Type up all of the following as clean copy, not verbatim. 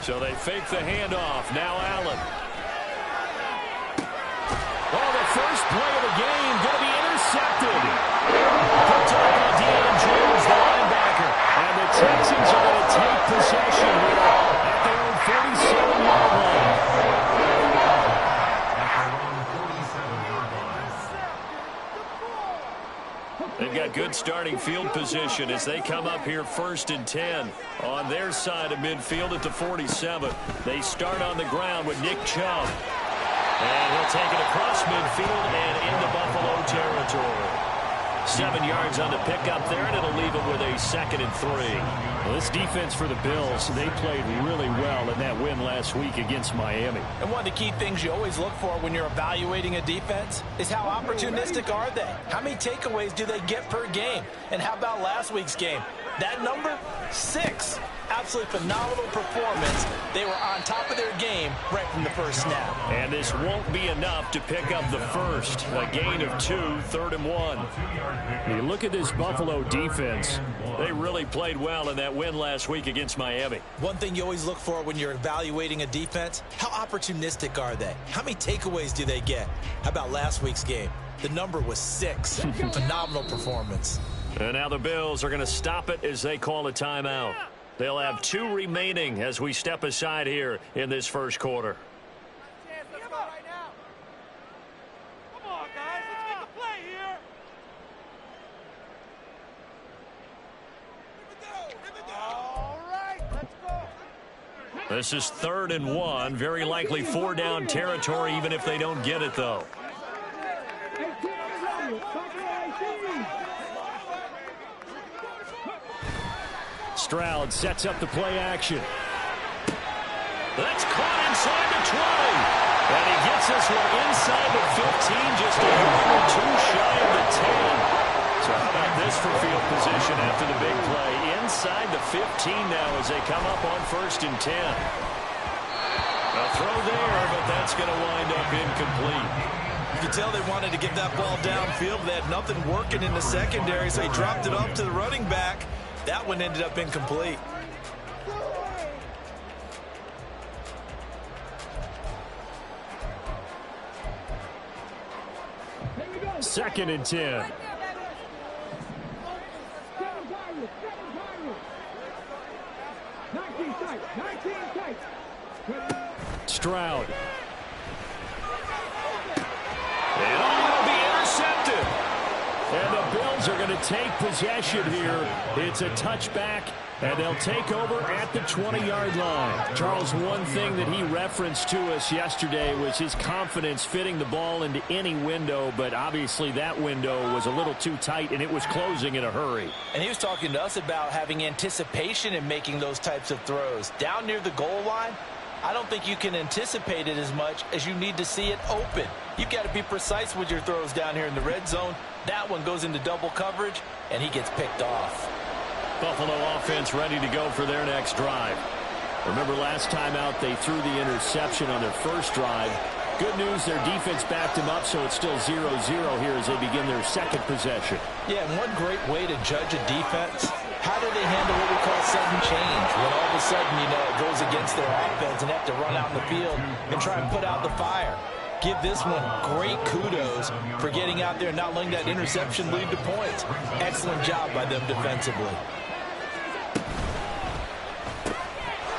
So they fake the handoff. Now Allen. Oh, the first play of the game going to be intercepted. Picked up by Deion Jones, the linebacker. And the Texans are going to take possession here at their own 47-yard line. They've got good starting field position as they come up here 1st and 10 on their side of midfield at the 47. They start on the ground with Nick Chubb. And he'll take it across midfield and into Buffalo territory. 7 yards on the pickup there, and it'll leave him with a 2nd and 3. Well, this defense for the Bills, they played really well in that win last week against Miami. And one of the key things you always look for when you're evaluating a defense is how opportunistic are they? How many takeaways do they get per game? And how about last week's game? That number, 6. Absolutely phenomenal performance. They were on top of their game right from the first snap. And this won't be enough to pick up the first. A gain of 2, 3rd and 1. You look at this Buffalo defense. They really played well in that win last week against Miami. One thing you always look for when you're evaluating a defense, how opportunistic are they? How many takeaways do they get? How about last week's game? The number was 6. Phenomenal performance. And now the Bills are going to stop it as they call a timeout. They'll have 2 remaining as we step aside here in this first quarter. Let's go right now. Come on, guys. Let's make a play here. Here we go. All right. Let's go. This is 3rd and 1. Very likely 4 down territory, even if they don't get it, though. Stroud sets up the play action. That's caught inside the 20. And he gets this one inside the 15, just a yard or 2 shy of the 10. So how about this for field position after the big play? Inside the 15 now as they come up on 1st and 10. A throw there, but that's going to wind up incomplete. You can tell they wanted to get that ball downfield. They had nothing working in the secondary, so he dropped it up to the running back. That one ended up incomplete. Second and 10. Stroud. And it'll be intercepted. And the Bills are going to take possession here. It's a touchback, and they'll take over at the 20-yard line. Charles, one thing that he referenced to us yesterday was his confidence fitting the ball into any window, but obviously that window was a little too tight, and it was closing in a hurry. And he was talking to us about having anticipation in making those types of throws. Down near the goal line, I don't think you can anticipate it as much as you need to see it open. You've got to be precise with your throws down here in the red zone. That one goes into double coverage, and he gets picked off. Buffalo offense ready to go for their next drive. Remember last time out they threw the interception on their first drive. Good news, their defense backed them up, so it's still 0-0 here as they begin their second possession. Yeah, and one great way to judge a defense, how do they handle what we call sudden change? When all of a sudden, you know, it goes against their offense and have to run out in the field and try and put out the fire. Give this one great kudos for getting out there and not letting that interception lead to points. Excellent job by them defensively.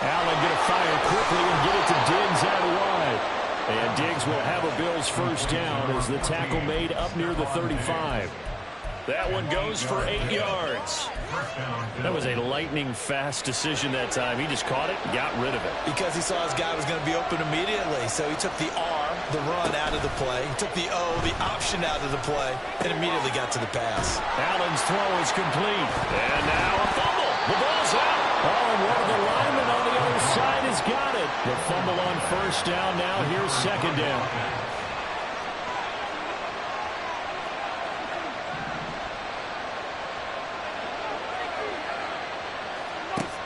Allen going to fire quickly and get it to Diggs out wide. And Diggs will have a Bills first down as the tackle made up near the 35. That one goes for 8 yards. That was a lightning-fast decision that time. He just caught it and got rid of it. Because he saw his guy was going to be open immediately. So he took the R, the run, out of the play. He took the O, the option, out of the play, and immediately got to the pass. Allen's throw is complete. And now a fumble. The ball's out. Oh, and one of the linemen on the other side has got it. The fumble on first down. Now here's second down.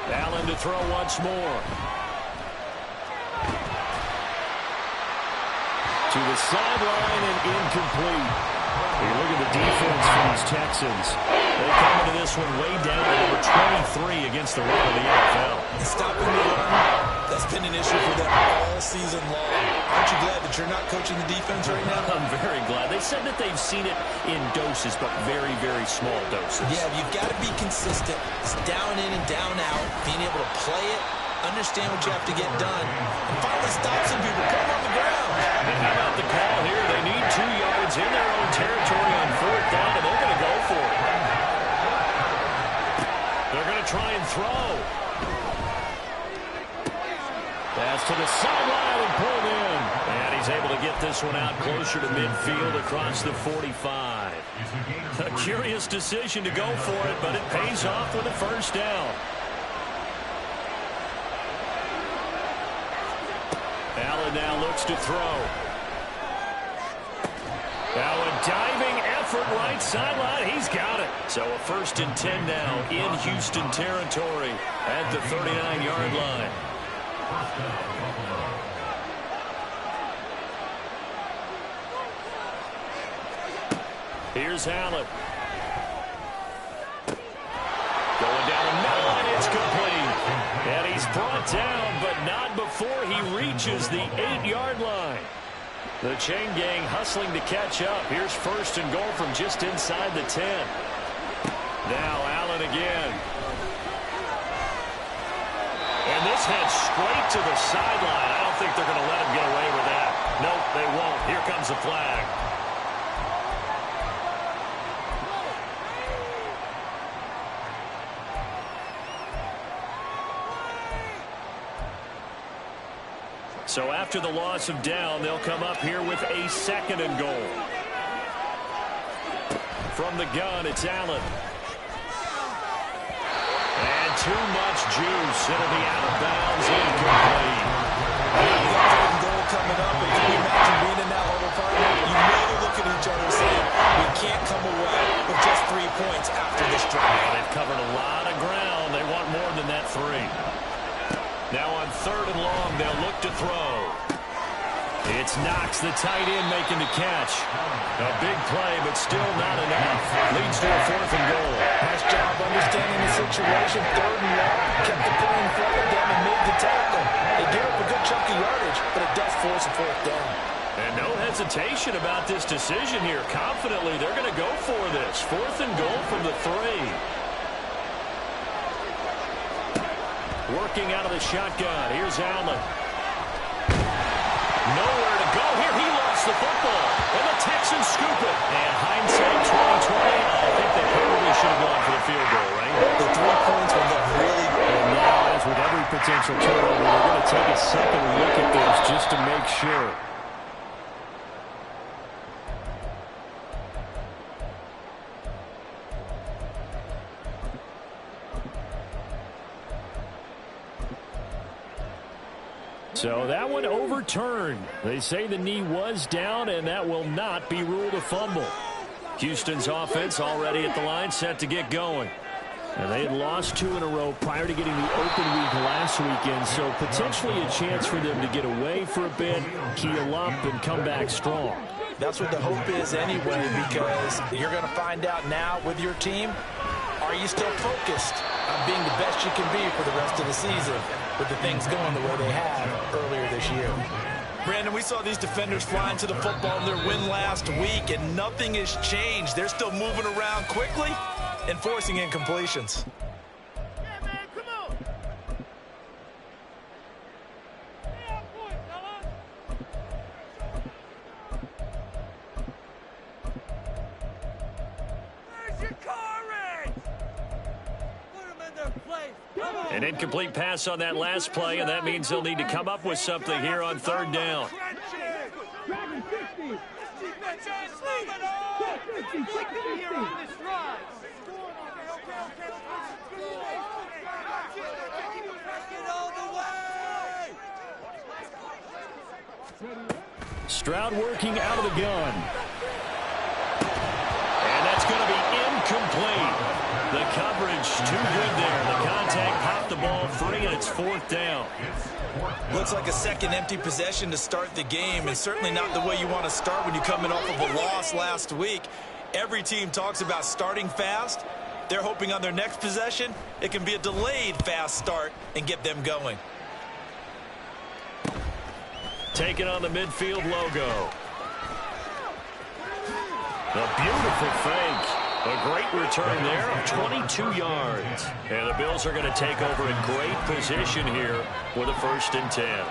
Allen to throw once more. To the sideline and incomplete. You look at the defense from these Texans. They come into this one way down at number 23 against the run of the NFL. Stopping the run, that's been an issue for them all season long. Aren't you glad that you're not coaching the defense right now? I'm very glad. They said that they've seen it in doses, but very, very small doses. Yeah, you've got to be consistent. It's down in and down out, being able to play it, understand what you have to get done, and finally stop some people, put them on the ground. And how about the call here? They need 2 yards in their own territory on 4th down, and they're going to go for it. They're going to try and throw. Pass to the sideline and pulled in. And he's able to get this one out closer to midfield across the 45. A curious decision to go for it, but it pays off with a 1st down. Allen now looks to throw. Now a diving effort right sideline. He's got it. So a 1st and 10 now in Houston territory at the 39-yard line. Here's Allen. Going down the middle, and it's complete. And he's brought down, but not before he reaches the 8-yard line. The chain gang hustling to catch up. Here's 1st and goal from just inside the 10. Now Allen again. And this heads straight to the sideline. I don't think they're going to let him get away with that. Nope, they won't. Here comes the flag. So after the loss of down, they'll come up here with a 2nd and goal. From the gun, it's Allen. And too much juice. It'll be out of bounds, incomplete. Goal coming up, and can you imagine being in that level, partner? You know they look at each other saying, we can't come away with just 3 points after this drive. Well, they've covered a lot of ground. They want more than that 3. Now on 3rd and long, they'll look to throw. It's Knox, the tight end, making the catch. A big play, but still not enough. Leads to a 4th and goal. Nice job understanding the situation. 3rd and long. Kept the play in front of them and made the tackle. They gave up a good chunk of yardage, but it does force a 4th down. And no hesitation about this decision here. Confidently, they're going to go for this. 4th and goal from the 3. Working out of the shotgun. Here's Allen. Nowhere to go here. He lost the football. And the Texans scoop it. And hindsight 2020, I think they probably should have gone for the field goal, right? The 3 points will look really good. And now, as with every potential turnover, they're going to take a second look at this just to make sure. So that one overturned. They say the knee was down, and that will not be ruled a fumble. Houston's offense already at the line, set to get going. And they had lost 2 in a row prior to getting the open week last weekend, so potentially a chance for them to get away for a bit, heal up, and come back strong. That's what the hope is anyway, because you're going to find out now with your team, are you still focused on being the best you can be for the rest of the season with the things going the way they have earlier this year? Brandon, we saw these defenders flying to the football in their win last week, and nothing has changed. They're still moving around quickly and forcing incompletions. An incomplete pass on that last play, and that means they'll need to come up with something here on 3rd down. Stroud working out of the gun. And that's going to be incomplete. The coverage too good there. The contact popped the ball free, and it's 4th down. Looks like a second empty possession to start the game, and certainly not the way you want to start when you're coming off of a loss last week. Every team talks about starting fast. They're hoping on their next possession, it can be a delayed fast start and get them going. Taking on the midfield logo. A beautiful fake. A great return there of 22 yards. And the Bills are going to take over in great position here with a 1st and 10.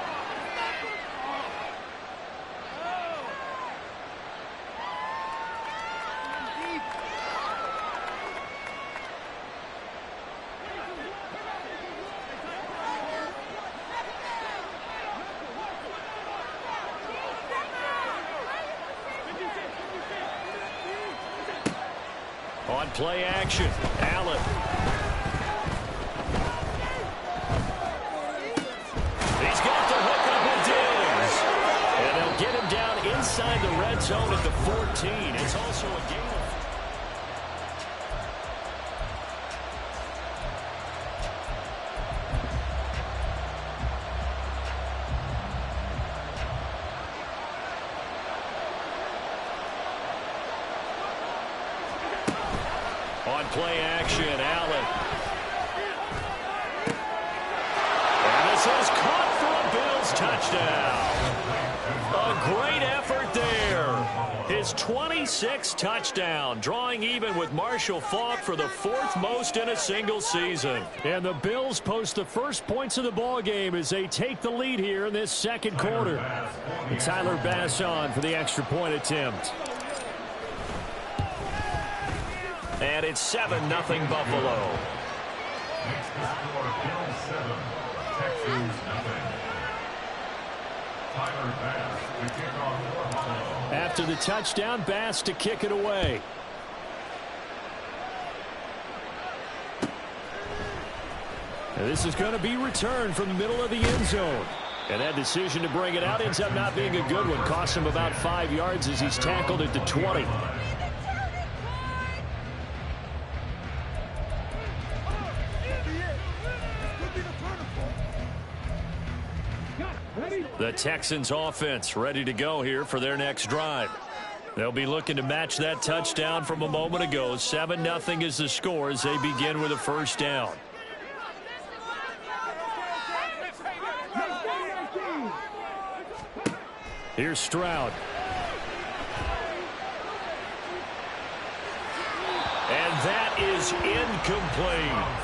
On play action, Allen. He's got the hook up with Diggs. And they'll get him down inside the red zone at the 14. It's also a gain of... On play action, Allen. And this is caught for a Bills touchdown. A great effort there. His 26th touchdown, drawing even with Marshall Faulk for the 4th most in a single season. And the Bills post the first points of the ball game as they take the lead here in this 2nd quarter. And Tyler Bass on for the extra point attempt. And it's 7-0 Buffalo. After the touchdown, Bass to kick it away. And this is going to be returned from the middle of the end zone. And that decision to bring it out ends up not being a good one. Cost him about 5 yards as he's tackled at the 20. The Texans offense ready to go here for their next drive. They'll be looking to match that touchdown from a moment ago. 7-0 is the score as they begin with a 1st down. Here's Stroud. And that is incomplete.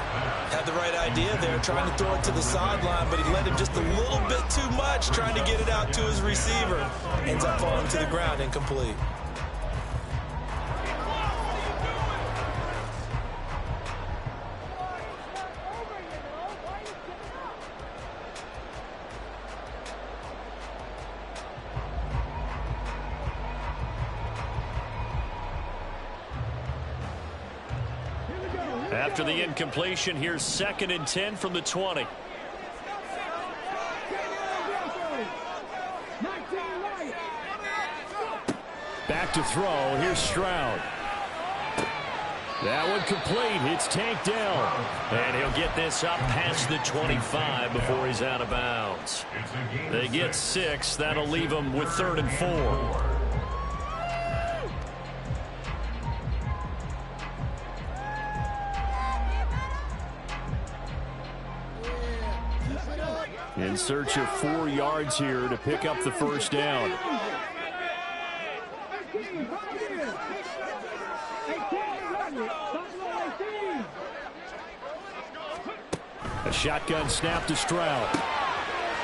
Had the right idea there, trying to throw it to the sideline, but he led him just a little bit too much, trying to get it out to his receiver. Ends up falling to the ground, incomplete. After the incompletion, here's 2nd and 10 from the 20. Back to throw. Here's Stroud. That one complete. It's tanked down. And he'll get this up past the 25 before he's out of bounds. They get 6. That'll leave them with 3rd and 4. In search of 4 yards here to pick up the 1st down. A shotgun snap to Stroud.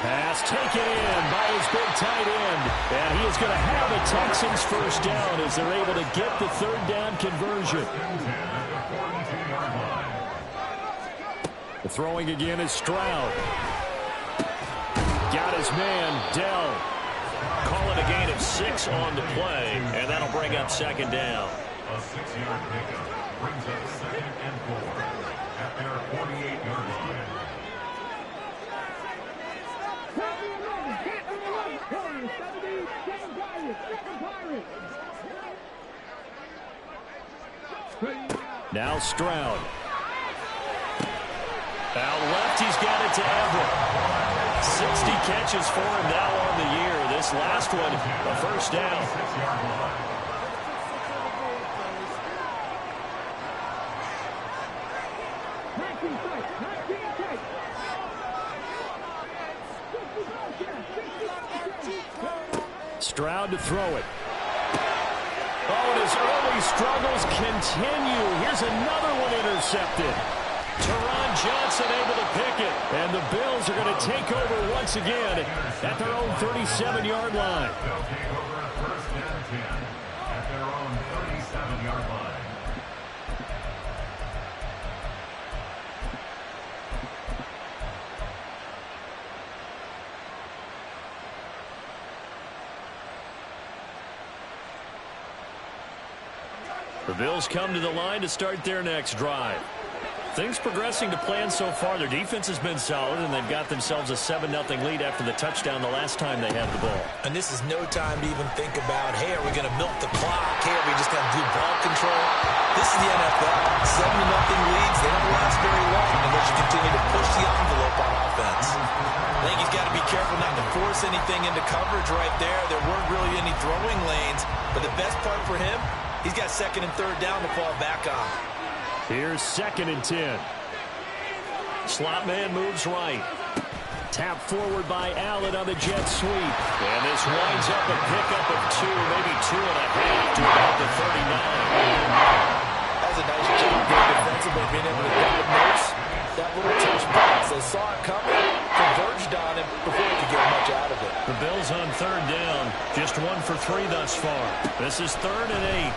Pass taken in by his big tight end. And he is going to have a Texans 1st down as they're able to get the 3rd down conversion. The throwing again is Stroud. Got his man, Dell. Call it a gain of 6 on the play, and that'll bring up 2nd down. A 6-yard pickup brings up 2nd and 4 at their 48-yard line. Now Stroud. Out left, he's got it to Everett. 60 catches for him now on the year. This last one, a first down. Stroud to throw it. Oh, and his early struggles continue. Here's another one intercepted. Teron Johnson able to pick it. And the Bills are going to take over once again at their own 37-yard line. They'll take over first and 10 at their own 37-yard line. The Bills come to the line to start their next drive. Things progressing to plan so far. Their defense has been solid, and they've got themselves a 7-0 lead after the touchdown the last time they had the ball. And this is no time to even think about, hey, are we going to milk the clock? Hey, are we just going to do ball control? This is the NFL. 7-0 leads. They don't last very long unless you continue to push the envelope on offense. I think he's got to be careful not to force anything into coverage right there. There weren't really any throwing lanes. But the best part for him, he's got second and third down to fall back on. Here's second and 10. Slot man moves right. Tap forward by Allen on the jet sweep. And this winds up a pickup of 2, maybe 2.5 to about the 39. That was a nice job there defensively, being able to diagnose that little touch pass. They saw it coming, converged on him before he could get much out of it. The Bills on third down. Just 1 for 3 thus far. This is 3rd and 8.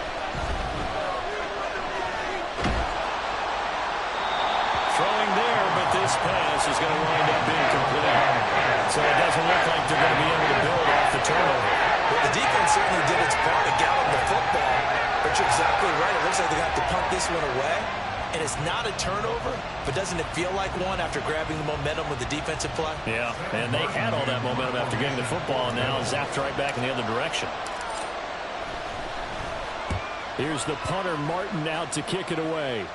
Throwing there, but this pass is going to wind up being complete. So it doesn't look like they're going to be able to build off the turnover. Well, the defense certainly did its part to gallop the football. But you're exactly right. It looks like they're going to have to punt this one away. And it's not a turnover, but doesn't it feel like one after grabbing the momentum with the defensive play? Yeah, and they had all that momentum after getting the football, and now zapped right back in the other direction. Here's the punter, Martin, out to kick it away.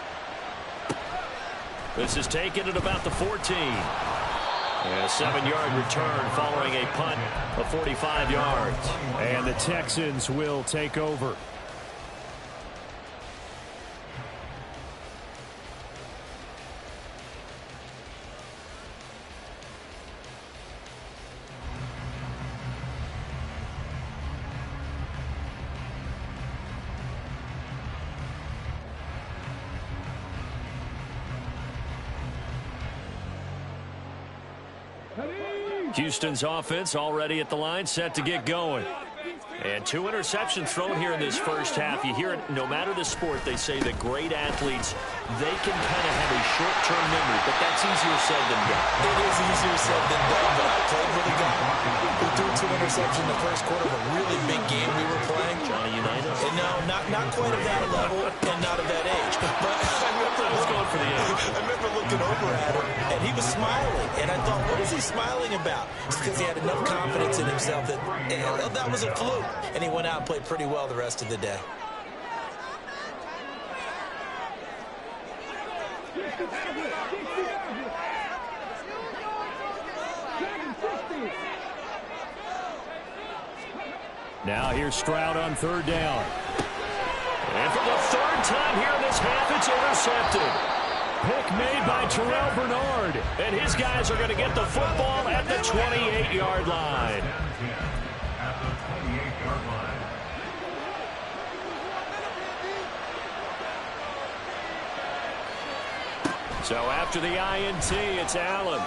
This is taken at about the 14. And a 7-yard return following a punt of 45 yards. And the Texans will take over. Houston's offense already at the line, set to get going. And 2 interceptions thrown here in this first half. You hear it, no matter the sport, they say that great athletes, they can kind of have a short-term memory, but that's easier said than done. It is easier said than done, but I played with a guy who threw 2 interceptions in the first quarter of a really big game we were playing. Johnny Unitas? And no, not quite of that level and not of that age. But I was going for the age. I remember looking over at him, and he was smiling. And I thought, what is he smiling about? It's because he had enough confidence in himself that that was a fluke. And he went out and played pretty well the rest of the day. Now here's Stroud on third down. And for the third time here in this half, it's intercepted. Pick made by Terrell Bernard. And his guys are going to get the football at the 28-yard line. At the 28-yard line. So after the INT, it's Allen.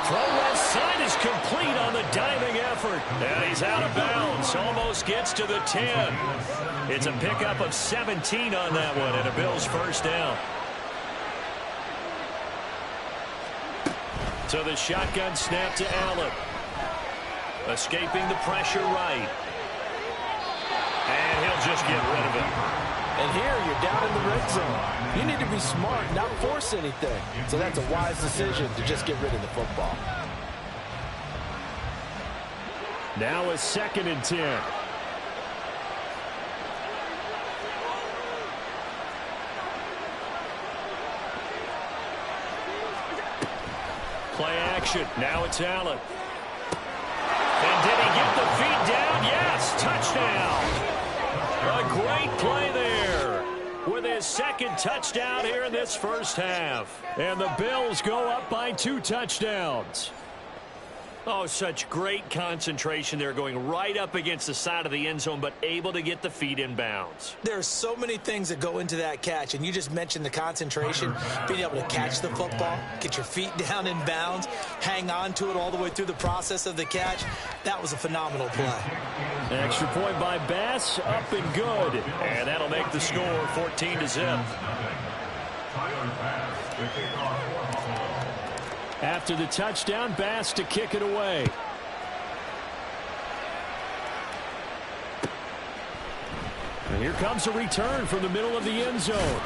Throw left side is complete on the diving effort. And he's out of bounds. Almost gets to the 10. It's a pickup of 17 on that one and a Bills first down. So the shotgun snap to Allen. Escaping the pressure right. And he'll just get rid of it. And here you're down in the red zone. You need to be smart, not force anything. So that's a wise decision to just get rid of the football. Now a 2nd and 10. Play action. Now it's Allen. And did he get the feet down? Yes, touchdown. A great play there with his second touchdown here in this first half. And the Bills go up by 2 touchdowns. Oh, such great concentration there, going right up against the side of the end zone, but able to get the feet in bounds. There's so many things that go into that catch, and you just mentioned the concentration, being able to catch the football, get your feet down in bounds, hang on to it all the way through the process of the catch. That was a phenomenal play. Extra point by Bass, up and good. And that'll make the score 14-0. After the touchdown, Bass to kick it away. And here comes a return from the middle of the end zone.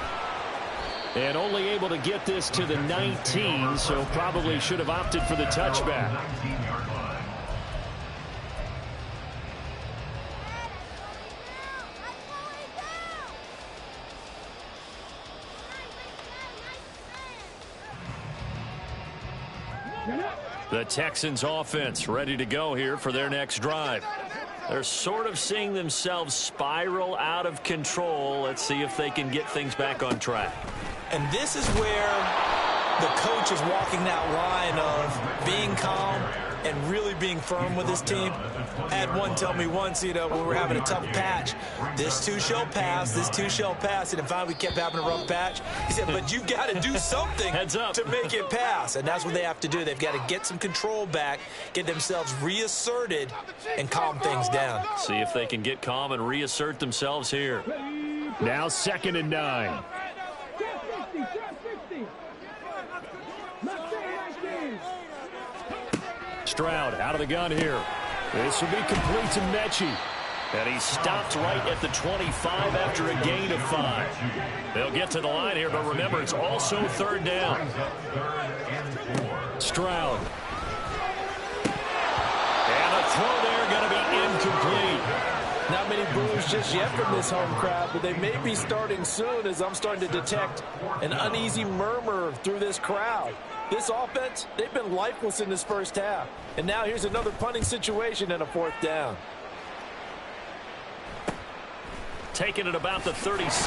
And only able to get this to the 19, so probably should have opted for the touchback. The Texans offense ready to go here for their next drive. They're sort of seeing themselves spiral out of control. Let's see if they can get things back on track. And this is where the coach is walking that line of being calm and really being firm with his team. I had one tell me once, when we were having a tough patch, this too shall pass, this too shall pass. And finally we kept having a rough patch. He said, but you've got to do something to make it pass. And that's what they have to do. They've got to get some control back, get themselves reasserted, and calm things down. See if they can get calm and reassert themselves here. Now 2nd and 9. Stroud out of the gun here. This will be complete to Mechie. And he stopped right at the 25 after a gain of 5. They'll get to the line here, but remember, it's also 3rd down. Stroud. And a throw there going to be incomplete. Not many boos just yet from this home crowd, but they may be starting soon as I'm starting to detect an uneasy murmur through this crowd. This offense, they've been lifeless in this first half. And now here's another punting situation and a 4th down. Taking it about the 36.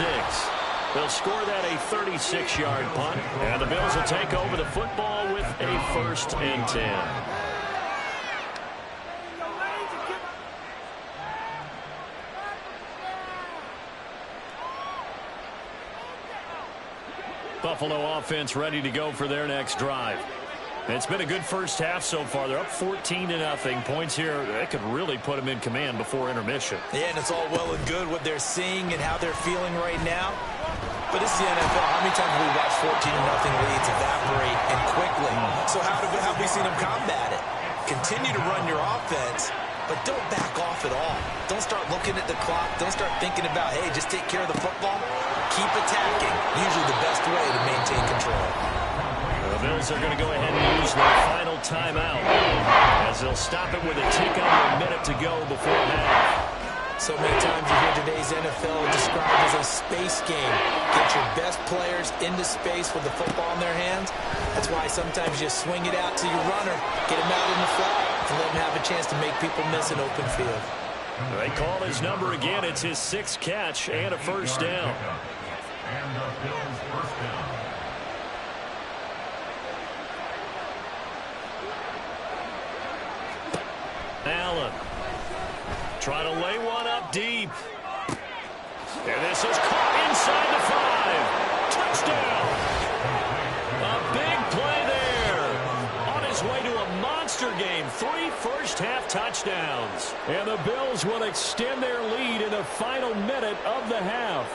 They'll score that a 36-yard punt. And the Bills will take over the football with a 1st and 10. Buffalo offense ready to go for their next drive. It's been a good first half so far. They're up 14-0. Points here, that could really put them in command before intermission. Yeah, and it's all well and good what they're seeing and how they're feeling right now. But this is the NFL. How many times have we watched 14-0 leads evaporate and quickly? So how have we seen them combat it? Continue to run your offense, but don't back off at all. Don't start looking at the clock. Don't start thinking about, hey, just take care of the football. Keep attacking. Usually the best way to maintain control. The Bills are going to go ahead and use their final timeout as they'll stop it with a tick under a minute to go before half. So many times you hear today's NFL described as a space game. Get your best players into space with the football in their hands. That's why sometimes you swing it out to your runner, get him out in the flat, and let him have a chance to make people miss an open field. They call his number again. It's his 6th catch and a 1st down. And the Bills' 1st down. Allen trying to lay one up deep. And this is caught inside the 5. Touchdown. A big play there. On his way to a monster game. 3 first-half touchdowns. And the Bills will extend their lead in the final minute of the half.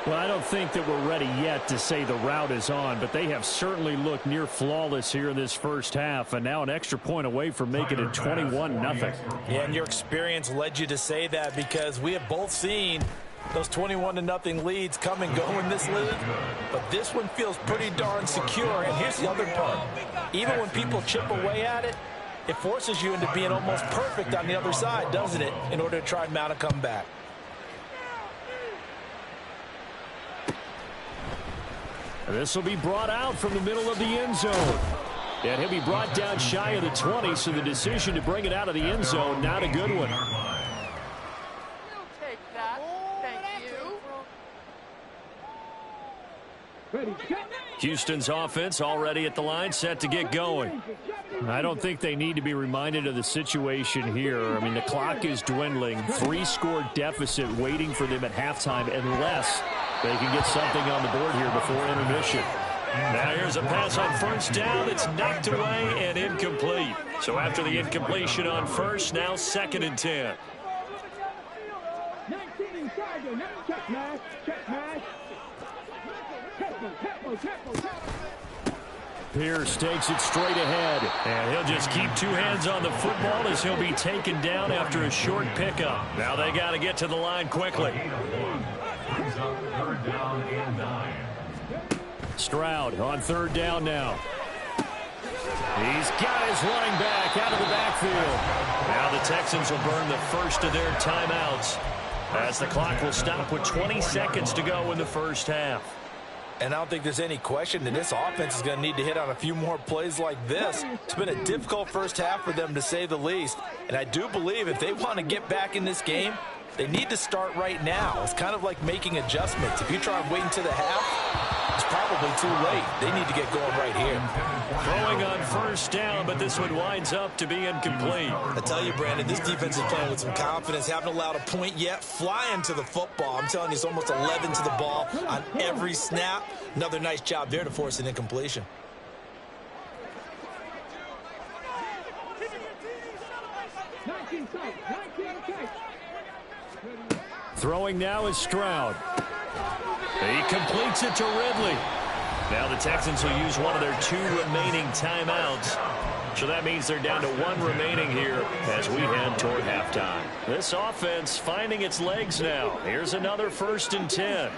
Well, I don't think that we're ready yet to say the route is on, but they have certainly looked near flawless here in this first half, and now an extra point away from making it 21-0. Yeah, and your experience led you to say that because we have both seen those 21-0 leads come and go in this league, but this one feels pretty darn secure. And here's the other part. Even when people chip away at it, it forces you into being almost perfect on the other side, doesn't it, in order to try and mount a comeback. This will be brought out from the middle of the end zone. And he'll be brought down shy of the 20, so the decision to bring it out of the end zone, not a good one. You'll take that. Thank you. Houston's offense already at the line, set to get going. I don't think they need to be reminded of the situation here. I mean, the clock is dwindling. 3-score deficit waiting for them at halftime unless they can get something on the board here before intermission. Now here's a pass on first down. It's knocked away and incomplete. So after the incompletion on first, now 2nd and 10. 19 inside there. Now check match. Check match. Pierce takes it straight ahead. And he'll just keep 2 hands on the football as he'll be taken down after a short pickup. Now they got to get to the line quickly. Brings up 3rd down and 9. Stroud on 3rd down now. He's got his running back out of the backfield. Now the Texans will burn the first of their timeouts as the clock will stop with 20 seconds to go in the first half. And I don't think there's any question that this offense is going to need to hit on a few more plays like this. It's been a difficult first half for them, to say the least. And I do believe if they want to get back in this game, they need to start right now. It's kind of like making adjustments. If you try and wait until the half, it's probably too late. They need to get going right here. Throwing on first down, but this one winds up to be incomplete. I tell you, Brandon, this defense is playing with some confidence. Haven't allowed a point yet. Flying to the football. I'm telling you, it's almost 11 to the ball on every snap. Another nice job there to force an incompletion. Throwing now is Stroud. He completes it to Ridley. Now the Texans will use one of their 2 remaining timeouts. So that means they're down to 1 remaining here as we head toward halftime. This offense finding its legs now. Here's another 1st and 10.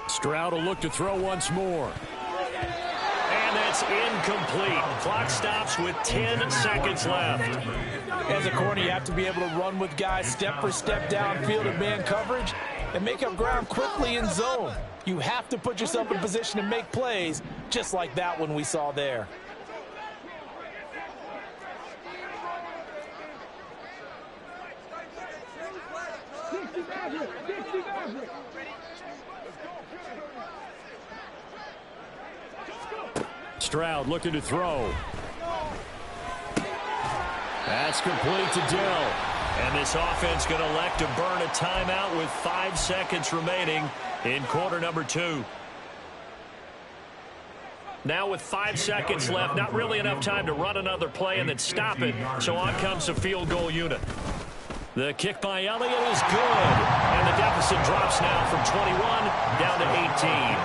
Stroud will look to throw once more. And that's incomplete. Clock stops with 10 seconds left. As a corner, you have to be able to run with guys step for step downfield in man coverage and make up ground quickly in zone. You have to put yourself in position to make plays, just like that one we saw there. Stroud looking to throw. That's complete to Dell. And this offense going to elect to burn a timeout with 5 seconds remaining in quarter number 2. Now with 5 seconds left, not really enough time to run another play and then stop it. So on comes the field goal unit. The kick by Elliott is good. And the deficit drops now from 21 down to 18.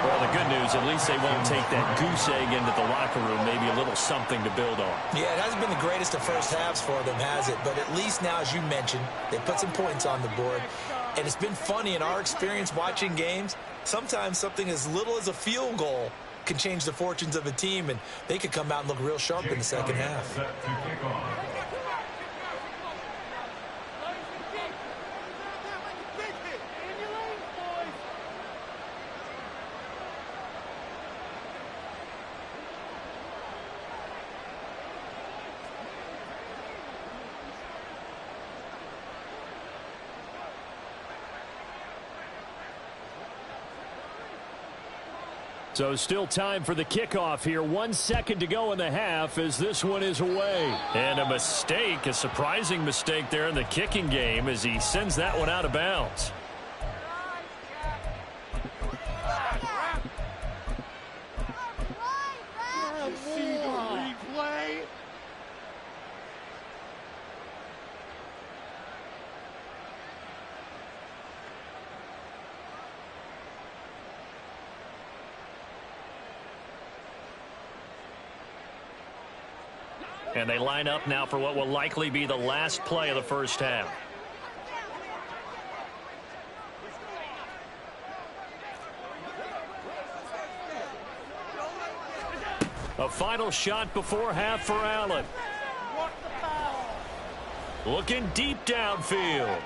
Well, the good news, at least they won't take that goose egg into the locker room. Maybe a little something to build on. Yeah, it hasn't been the greatest of first halves for them, has it? But at least now, as you mentioned, they put some points on the board. And it's been funny in our experience watching games. Sometimes something as little as a field goal can change the fortunes of a team, and they could come out and look real sharp in the second half. So still time for the kickoff here. 1 second to go in the half as this one is away. And a mistake, a surprising mistake there in the kicking game as he sends that one out of bounds. See the replay. And they line up now for what will likely be the last play of the first half. A final shot before half for Allen. Looking deep downfield.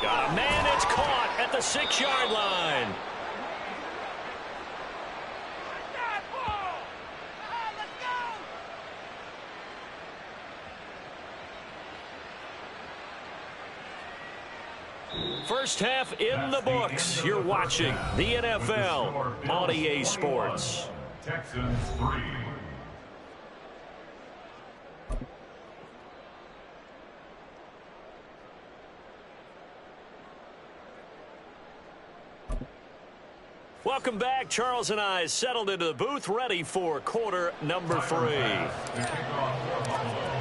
Got a man, it's caught at the 6-yard line. First half in the books. You're watching the NFL on EA Sports. Texans 3. Welcome back. Charles and I settled into the booth, ready for quarter number 3.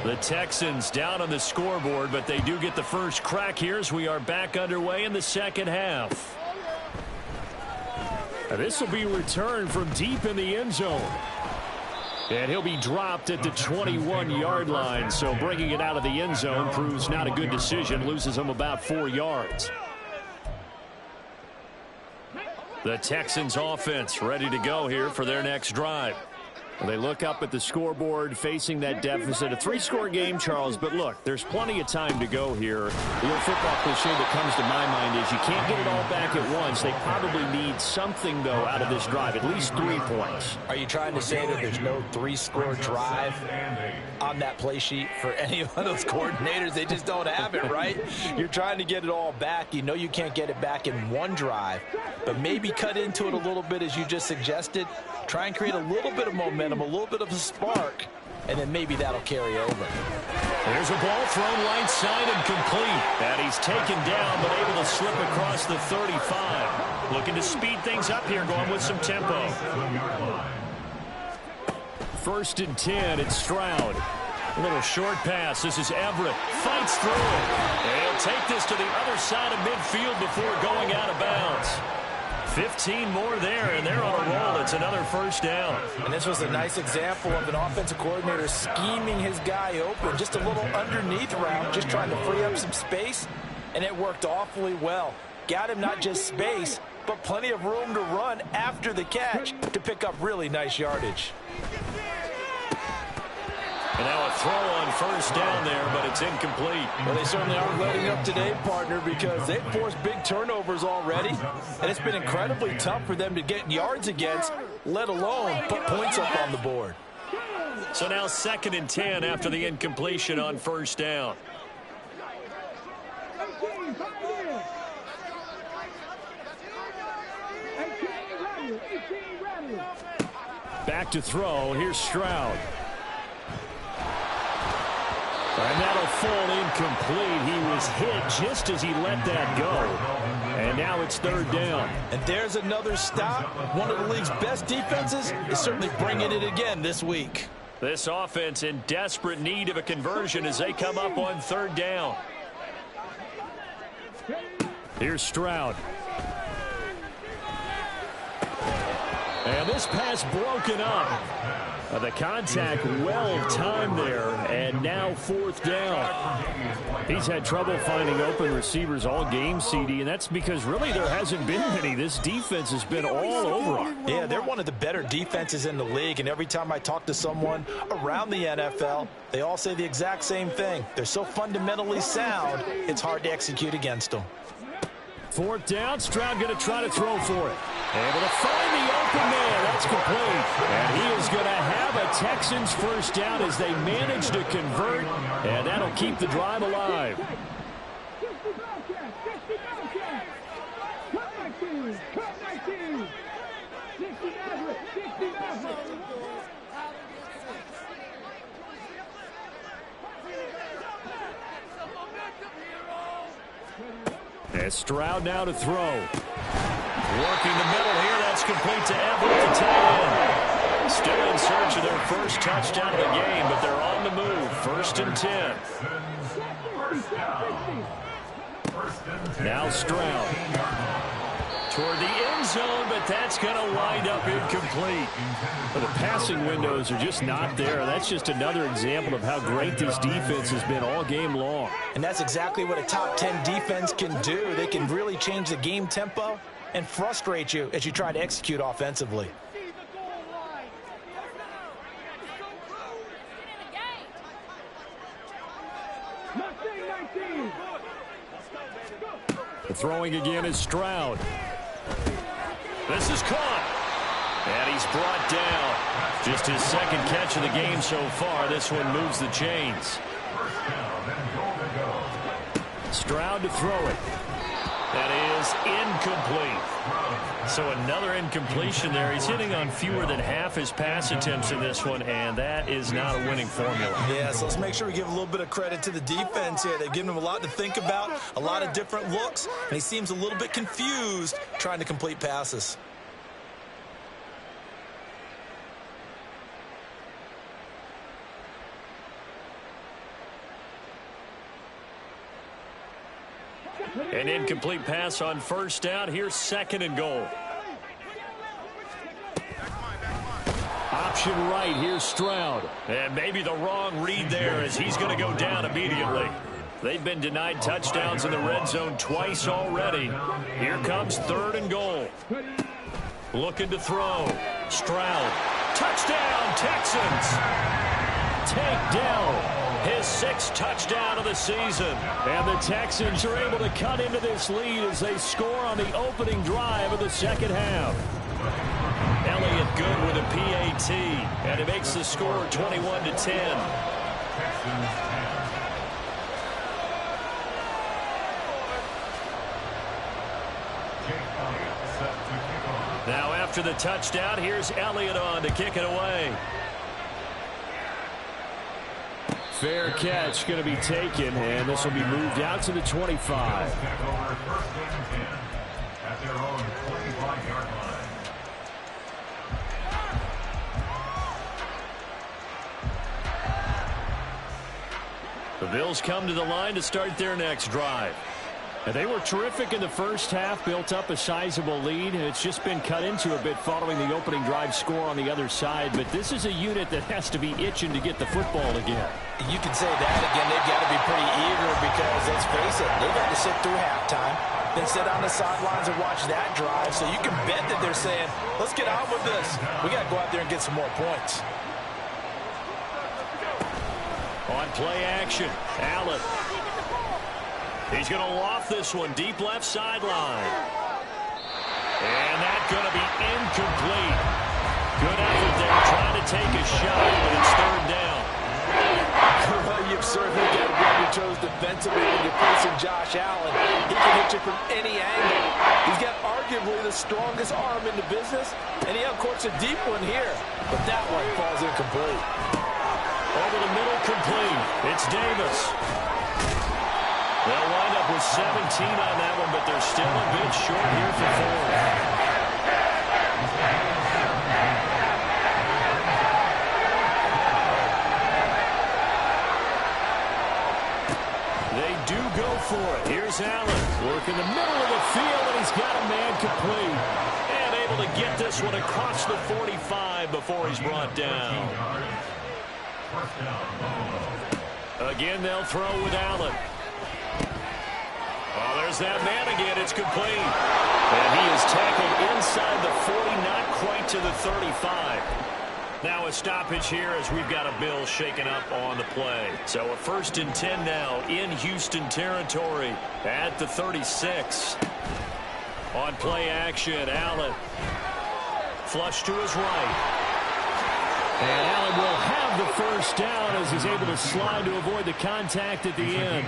The Texans down on the scoreboard, but they do get the first crack here as we are back underway in the second half. Now this will be returned from deep in the end zone. And he'll be dropped at the 21-yard line, so bringing it out of the end zone proves not a good decision, loses him about 4 yards. The Texans offense ready to go here for their next drive. Well, they look up at the scoreboard facing that deficit. A 3-score game, Charles, but look, there's plenty of time to go here. The old football cliche that comes to my mind is you can't get it all back at once. They probably need something, though, out of this drive, at least 3 points. Are you trying to say that there's no 3-score drive on that play sheet for any of those coordinators? They just don't have it, right? You're trying to get it all back. You know you can't get it back in one drive, but maybe cut into it a little bit as you just suggested. Try and create a little bit of momentum, a little bit of a spark, and then maybe that'll carry over. There's a ball thrown right side and complete. And he's taken down, but able to slip across the 35. Looking to speed things up here, going with some tempo. First and 10, it's Stroud. A little short pass. This is Everett. Fights through it. And he'll take this to the other side of midfield before going out of bounds. 15 more there, and they're on a roll. It's another first down. And this was a nice example of an offensive coordinator scheming his guy open. Just a little underneath route, just trying to free up some space, and it worked awfully well. Got him not just space, but plenty of room to run after the catch to pick up really nice yardage. And now a throw on first down there, but it's incomplete. Well, they certainly aren't letting up today, partner, because they've forced big turnovers already, and it's been incredibly tough for them to get yards against, let alone put points up on the board. So now 2nd and 10 after the incompletion on first down. Back to throw. Here's Stroud. And that'll fall incomplete. He was hit just as he let that go. And now it's 3rd down. And there's another stop. One of the league's best defenses is certainly bringing it again this week. This offense in desperate need of a conversion as they come up on 3rd down. Here's Stroud. And this pass broken up. The contact well-timed there, and now 4th down. He's had trouble finding open receivers all game, CD, and that's because really there hasn't been many. This defense has been all over them. Yeah, they're one of the better defenses in the league, and every time I talk to someone around the NFL, they all say the exact same thing. They're so fundamentally sound, it's hard to execute against them. 4th down, Stroud going to try to throw for it. Able to find the open man. That's complete. And he is going to have a Texans first down as they manage to convert. And that'll keep the drive alive. And Stroud now to throw. Working the middle here. That's complete to Everett, the tight end. Still in search of their first touchdown of the game, but they're on the move. 1st and 10. Now Stroud. Toward the end zone, but that's going to wind up incomplete. But the passing windows are just not there. That's just another example of how great this defense has been all game long. And that's exactly what a top 10 defense can do. They can really change the game tempo and frustrate you as you try to execute offensively. The throwing again is Stroud. This is caught. And he's brought down. Just his 2nd catch of the game so far. This one moves the chains. Stroud to throw it. is incomplete. So another incompletion there. He's hitting on fewer than half his pass attempts in this one, and that is not a winning formula. Yeah, so let's make sure we give a little bit of credit to the defense here. They've given him a lot to think about, a lot of different looks, and he seems a little bit confused trying to complete passes. An incomplete pass on first down. Here's 2nd and goal. Option right. Here's Stroud. And maybe the wrong read there as he's going to go down immediately. They've been denied touchdowns in the red zone twice already. Here comes 3rd and goal. Looking to throw. Stroud. Touchdown, Texans. Takedown. His 6th touchdown of the season. And the Texans are able to cut into this lead as they score on the opening drive of the second half. Elliott good with a PAT. And it makes the score 21-10. Now after the touchdown, here's Elliott on to kick it away. Fair catch going to be taken, and this will be moved out to the 25. At their own 25-yard line. The Bills come to the line to start their next drive. And they were terrific in the first half, built up a sizable lead, and it's just been cut into a bit following the opening drive score on the other side. But this is a unit that has to be itching to get the football again. You can say that again. They've got to be pretty eager because, let's face it, they've had to sit through halftime, then sit on the sidelines and watch that drive. So you can bet that they're saying, let's get on with this. We got to go out there and get some more points. On play action, Allen. He's going to loft this one deep left sideline. And that's going to be incomplete. Good effort there trying to take a shot, but it's 3rd down. Well, you've certainly got to be on your toes defensively when you're facing Josh Allen. He can hit you from any angle. He's got arguably the strongest arm in the business, and he uncorks a deep one here. But that one falls incomplete. Over the middle, complete. It's Davis. They'll wind up with 17 on that one, but they're still a bit short here for 4. They do go for it. Here's Allen. Work in the middle of the field, and he's got a man complete. And able to get this one across the 45 before he's brought down. Again, they'll throw with Allen. Oh, there's that man again. It's complete. And he is tackled inside the 40, not quite to the 35. Now a stoppage here as we've got a Bill shaken up on the play. So a 1st and 10 now in Houston territory at the 36. On play action, Allen. Flush to his right. And Allen will have the 1st down as he's able to slide to avoid the contact at the end.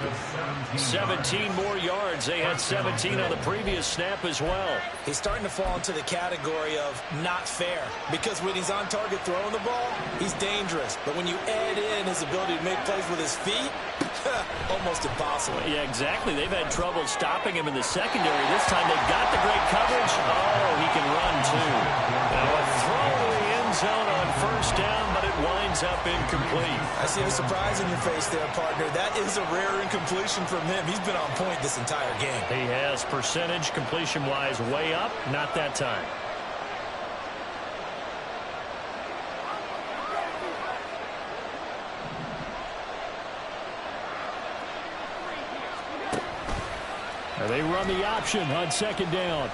17 more yards. They had 17 on the previous snap as well. He's starting to fall into the category of not fair, because when he's on target throwing the ball, he's dangerous. But when you add in his ability to make plays with his feet, almost impossible. Yeah, exactly. They've had trouble stopping him in the secondary. This time they've got the great coverage. Oh, he can run too. Now a throw to the end zone on 1st down, but it winds up incomplete. I see the surprise in your face there, partner. That is a rare incompletion from him. He's been on point this entire game. He has percentage completion-wise way up, not that time. And they run the option on 2nd down.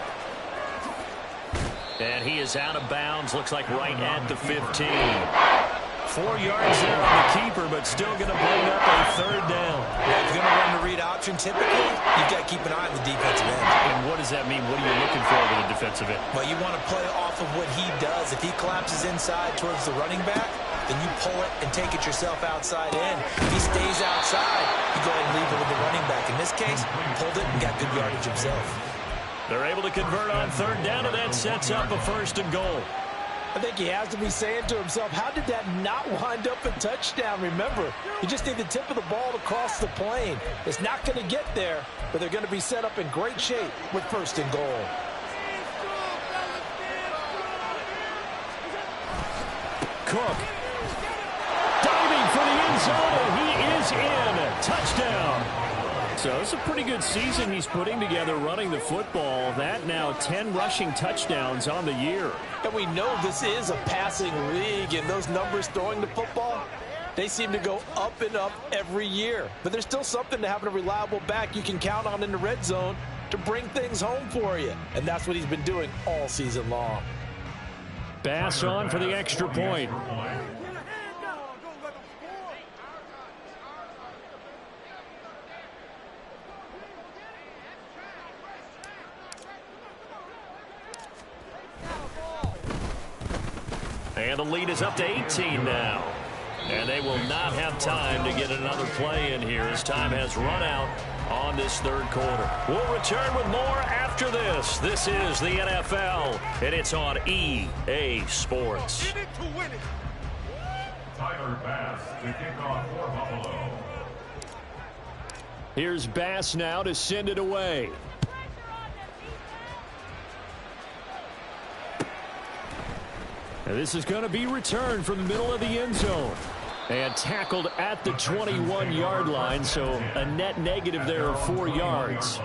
And he is out of bounds. Looks like right at the 15. 4 yards there on the keeper, but still going to bring up a 3rd down. Yeah, if you're going to run the read option, typically, you've got to keep an eye on the defensive end. And what does that mean? What are you looking for with the defensive end? Well, you want to play off of what he does. If he collapses inside towards the running back, then you pull it and take it yourself outside in. If he stays outside, you go ahead and leave it with the running back. In this case, pulled it and got good yardage himself. They're able to convert on third down, and that sets up a 1st and goal. I think he has to be saying to himself, how did that not wind up a touchdown? Remember, you just need the tip of the ball to cross the plane. It's not going to get there, but they're going to be set up in great shape with 1st and goal. Cook diving for the end zone. He is in. Touchdown. So it's a pretty good season he's putting together running the football. That now 10 rushing touchdowns on the year. And we know this is a passing league, and those numbers throwing the football, they seem to go up and up every year. But there's still something to having a reliable back you can count on in the red zone to bring things home for you. And that's what he's been doing all season long. Bass on for the extra point. And the lead is up to 18 now. And they will not have time to get another play in here as time has run out on this 3rd quarter. We'll return with more after this. This is the NFL, and it's on EA Sports. Tyler Bass to kick off for Buffalo. Here's Bass now to send it away. And this is going to be returned from the middle of the end zone. And tackled at the 21-yard line, so a net negative there of 4 yards.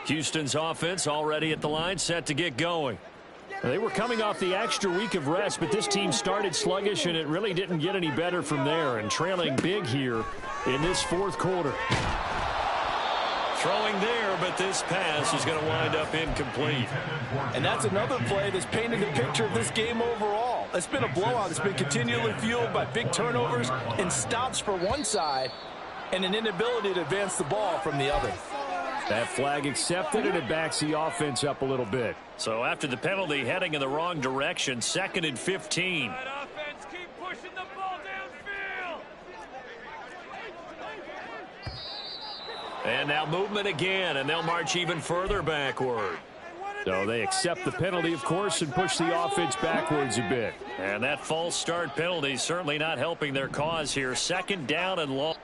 Houston's offense already at the line, set to get going. They were coming off the extra week of rest, but this team started sluggish, and it really didn't get any better from there. And trailing big here in this 4th quarter. Throwing there, but this pass is going to wind up incomplete. And that's another play that's painted a picture of this game overall. It's been a blowout. It's been continually fueled by big turnovers and stops for one side and an inability to advance the ball from the other. That flag accepted, and it backs the offense up a little bit. So after the penalty, heading in the wrong direction, 2nd and 15. That offense keep pushing the ball downfield. And now movement again, and they'll march even further backward. So they accept the penalty, of course, and push the offense backwards a bit. And that false start penalty certainly not helping their cause here. 2nd down and long.